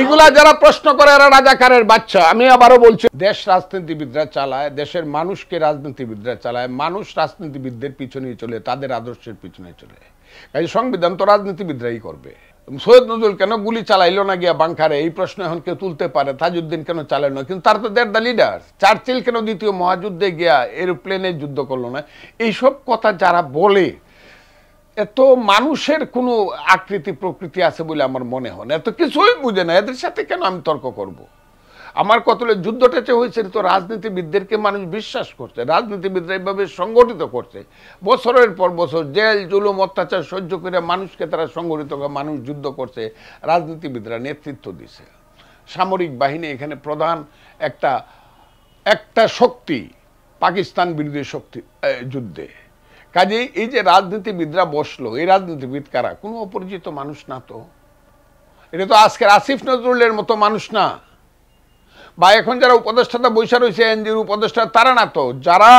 এইগুলা যারা প্রশ্ন করে এরা রাজাকারের বাচ্চা। আমি আবারও বলছি, দেশ রাজনীতিবিদরা চালায়, দেশের মানুষকে রাজনীতিবিদরা চালায়, মানুষ রাজনীতিবিদদের পিছনেই চলে, তাদের আদর্শের পিছনে চলে। এই সংবিধান তো রাজনীতিবিদরাই করবে। সৈয়দ নজরুল কেন গুলি চালাইলো না গিয়া বাংকারে, এই প্রশ্ন এখন কেউ তুলতে পারে। তাজউদ্দিন কেন চালাইল না, কিন্তু তার তো দেড় দ্য লিডার। চার্চিল কেন দ্বিতীয় মহাযুদ্ধে গিয়া এরোপ্লেনে যুদ্ধ করলো না? এইসব কথা যারা বলে, এত মানুষের কোনো আকৃতি প্রকৃতি আছে বলে আমার মনে হয় না, এত কিছুই বুঝে না। এদের সাথে কেন আমি তর্ক করব? আমার কতলে যুদ্ধটা যে হয়েছে তো রাজনীতিবিদদেরকে মানুষ বিশ্বাস করছে, রাজনীতিবিদরা এইভাবে সংগঠিত করছে। বছরের পর বছর জেল জুলুম অত্যাচার সহ্য করে মানুষকে তারা সংগঠিত করে, মানুষ যুদ্ধ করছে, রাজনীতিবিদরা নেতৃত্ব দিছে। সামরিক বাহিনী এখানে প্রধান একটা শক্তি, পাকিস্তান বিরোধী শক্তি যুদ্ধে। কাজেই এই যে রাজনীতিবিদরা বসলো, এই রাজনীতিবিদ কারা? কোনো অপরিচিত মানুষ না তো। এটা তো আজকের আসিফ নজরুলের মতো মানুষ না, বা এখন যারা উপদেষ্টাটা বৈশা রয়েছে এনজির উপদেষ্টা, তারা না তো। যারা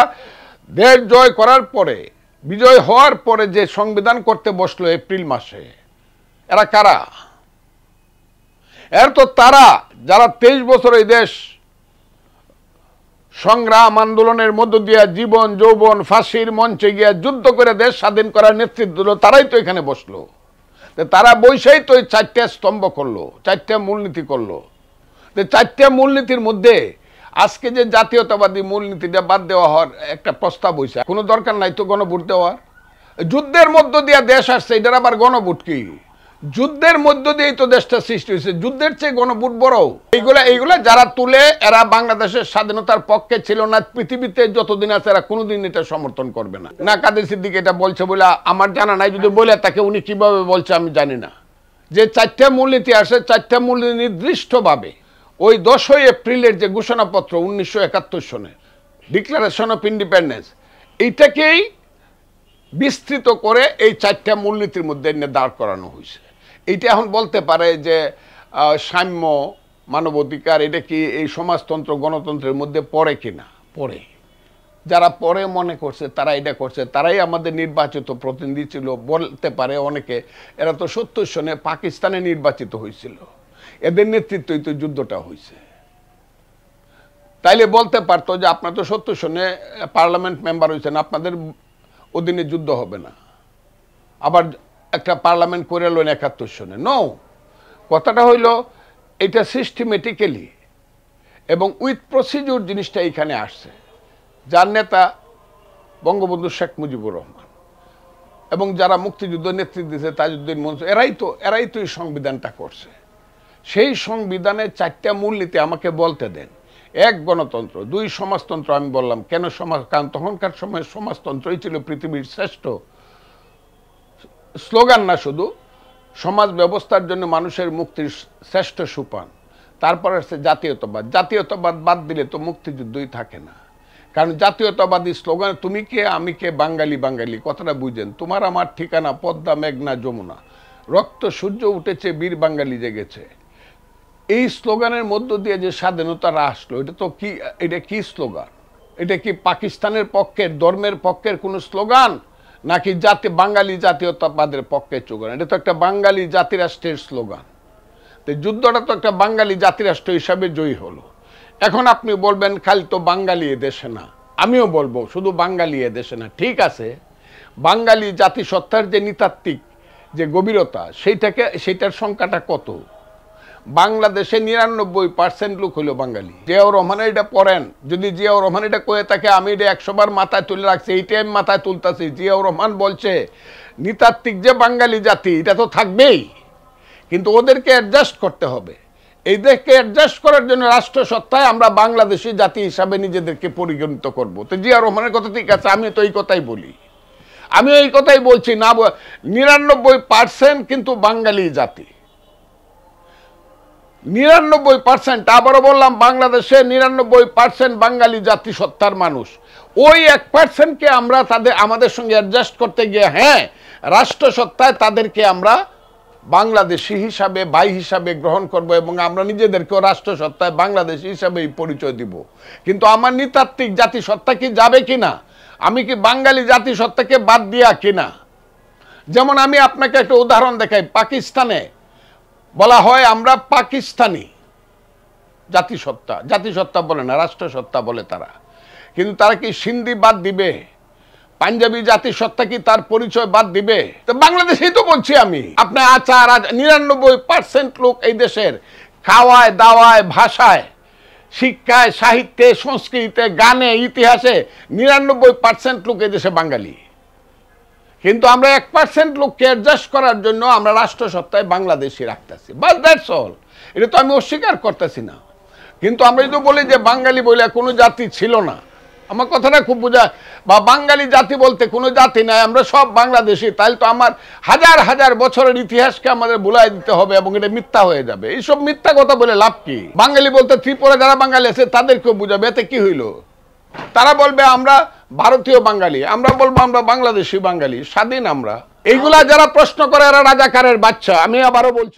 দেশ জয় করার পরে, বিজয় হওয়ার পরে যে সংবিধান করতে বসলো এপ্রিল মাসে, এরা কারা? এর তো তারা যারা 23 বছর এই দেশ সংগ্রাম আন্দোলনের মধ্য দিয়ে জীবন যৌবন ফাঁসির মঞ্চে গিয়ে যুদ্ধ করে দেশ স্বাধীন করার নেতৃত্ব দিল, তারাই তো এখানে বসলো। তারা বৈশাই তো 4টা স্তম্ভ করলো, 4টা মূলনীতি করলো। 4টা মূলনীতির মধ্যে আজকে যে জাতীয়তাবাদী মূলনীতিটা বাদ দেওয়া হওয়ার একটা প্রস্তাব হয়েছে, কোনো দরকার নাই তো গণভোট দেওয়ার। যুদ্ধের মধ্য দিয়ে দেশ আসছে, এটার আবার গণভোট কি? যুদ্ধের মধ্য দিয়েই তো দেশটা সৃষ্টি হয়েছে, যুদ্ধের চেয়ে গণভোট বড়। এইগুলা যারা তুলে, এরা বাংলাদেশের স্বাধীনতার পক্ষে ছিল না। পৃথিবীতে যতদিন আছে এরা কোনোদিন এটা সমর্থন করবে না। না, কাদের সিদ্দিক এটা বলছে বলে আমার জানা নাই, যদি বলে তাকে উনি কিভাবে বলছে আমি জানি না। যে 4টা মূলনীতি আসে, 4টা মূলনীতি নির্দিষ্টভাবে ওই 10ই এপ্রিলের যে ঘোষণাপত্র 1971 সনের ডিক্লারেশন অফ ইন্ডিপেন্ডেন্স, এইটাকেই বিস্তৃত করে এই 4টা মূলনীতির মধ্যে দাঁড় করানো হয়েছে। এইটা এখন বলতে পারে যে সাম্য, মানবাধিকার, এটা কি এই সমাজতন্ত্র গণতন্ত্রের মধ্যে পড়ে কিনা? পড়ে। যারা পরে মনে করছে তারা এটা করছে, তারাই আমাদের নির্বাচিত প্রতিনিধি ছিল বলতে পারে অনেকে। এরা তো 70 সনে পাকিস্তানে নির্বাচিত হয়েছিল, এদের নেতৃত্বই তো যুদ্ধটা হয়েছে। তাইলে বলতে পারতো যে আপনার তো 70 সনে পার্লামেন্ট মেম্বার হয়েছেন, আপনাদের অধীনে যুদ্ধ হবে না। আবার একটা পার্লামেন্ট করে এলেন 71 সনে। নো, কথাটা হইল এটা সিস্টেমেটিক্যালি এবং উইথ প্রসিডিউর জিনিসটা এইখানে আসছে। যার নেতা বঙ্গবন্ধু শেখ মুজিবুর রহমান এবং যারা মুক্তিযুদ্ধ নেতৃত্ব দিয়েছে তাজউদ্দিন মনসুর, এরাই তো এই সংবিধানটা করছে। সেই সংবিধানে 4টা মূলনীতি আমাকে বলতে দেন। 1 গণতন্ত্র, 2 সমাজতন্ত্র। আমি বললাম কেন সমাজ, কারণ তখনকার সময় সমাজতন্ত্রই ছিল পৃথিবীর শ্রেষ্ঠ স্লোগান, না শুধু সমাজ ব্যবস্থার জন্য মানুষের মুক্তির শ্রেষ্ঠ সোপান। তারপর আসছে জাতীয়তাবাদ। জাতীয়তাবাদ বাদ দিলে তো মুক্তিযুদ্ধই থাকে না, কারণ জাতীয়তাবাদী স্লোগান তুমি কে আমি কে বাঙালি বাঙালি, কথাটা বুঝেন। তোমার আমার ঠিকানা পদ্মা মেঘনা যমুনা, রক্ত সূর্য উঠেছে বীর বাঙালি জেগেছে। এই স্লোগানের মধ্য দিয়ে যে স্বাধীনতারা আসলো, এটা কি স্লোগান? এটা কি পাকিস্তানের পক্ষের, ধর্মের পক্ষের কোনো স্লোগান, নাকি বাঙালি জাতীয়তাবাদের পক্ষের স্লোগান? এটা তো একটা বাঙালি জাতিরাষ্ট্রের স্লোগান। তো যুদ্ধটা তো একটা বাঙালি জাতিরাষ্ট্র হিসাবে জয়ী হলো। এখন আপনি বলবেন খালি তো বাঙালি এদেশে না, আমিও বলবো শুধু বাঙালি এদেশে না। ঠিক আছে, বাঙালি জাতিসত্তার যে নৃতাত্ত্বিক যে গভীরতা, সেইটার সংখ্যাটা কত? বাংলাদেশে 99% লোক হইল বাঙালি। জিয়াউর রহমান এটা পড়েন, যদি জিয়াউর রহমান এটা কয়ে থাকে, আমি এটা 100 বার মাথায় তুলে রাখছি, এইটাই আমি মাথায় তুলতেছি। জিয়াউর রহমান বলছে নৃতাত্ত্বিক যে বাঙালি জাতি, এটা তো থাকবেই, কিন্তু ওদেরকে অ্যাডজাস্ট করতে হবে। এইদেরকে অ্যাডজাস্ট করার জন্য রাষ্ট্রসত্তায় আমরা বাংলাদেশি জাতি হিসাবে নিজেদেরকে পরিগণিত করব। তো জিয়া রহমানের কথা ঠিক আছে, আমি তো এই কথাই বলি, আমি এই কথাই বলছি না। 99% কিন্তু বাঙালি জাতি, 99%। আবারও বললাম, বাংলাদেশে 99% বাঙালি জাতিসত্তার মানুষ। ওই 1%কে আমরা আমাদের সঙ্গে অ্যাডজাস্ট করতে গিয়ে, হ্যাঁ, রাষ্ট্রসত্তায় তাদেরকে আমরা বাংলাদেশি হিসাবে, ভাই হিসাবে গ্রহণ করব এবং আমরা নিজেদেরকেও রাষ্ট্রসত্তায় বাংলাদেশি হিসাবে পরিচয় দিব। কিন্তু আমার নৃতাত্ত্বিক জাতিসত্তা কি যাবে কিনা? আমি কি বাঙালি জাতিসত্তাকে বাদ দিয়া কিনা? যেমন আমি আপনাকে একটা উদাহরণ দেখাই। পাকিস্তানে বলা হয় আমরা পাকিস্তানি জাতিসত্তা, জাতিসত্তা বলে না, রাষ্ট্রসত্তা বলে তারা। কিন্তু তারা কি সিন্ধি বাদ দিবে? পাঞ্জাবি জাতিসত্তা কি তার পরিচয় বাদ দিবে? তো বাংলাদেশেই তো বলছি আমি, আপনার আচার 99% লোক এই দেশের খাওয়ায় দাওয়ায় ভাষায় শিক্ষায় সাহিত্যে সংস্কৃতিতে গানে ইতিহাসে 99% লোক এই দেশে বাঙালি। কিন্তু আমরা 1% লোককে অ্যাডজাস্ট করার জন্য আমরা রাষ্ট্রসত্তায় বাংলাদেশি রাখতেছি, বাস দ্যাটস অল। এটা তো আমি অস্বীকার করতেছি না। কিন্তু আমরা যদি বলি যে বাঙালি বলে কোনো জাতি ছিল না, আমার কথাটা খুব বোঝা, বা বাঙালি জাতি বলতে কোনো জাতি নাই, আমরা সব বাংলাদেশি, তাহলে তো আমার হাজার হাজার বছরের ইতিহাসকে আমাদের ভুলাই দিতে হবে এবং এটা মিথ্যা হয়ে যাবে। এইসব মিথ্যা কথা বলে লাভ কি? বাঙালি বলতে ত্রিপুরা যারা বাঙালি আছে তাদেরকেও বুঝাবে, এতে কি হইল? তারা বলবে আমরা ভারতীয় বাঙালি, আমরা বলবো আমরা বাংলাদেশি বাঙালি, স্বাধীন আমরা। এইগুলা যারা প্রশ্ন করে এরা রাজাকারের বাচ্চা। আমি আবারও বলছি।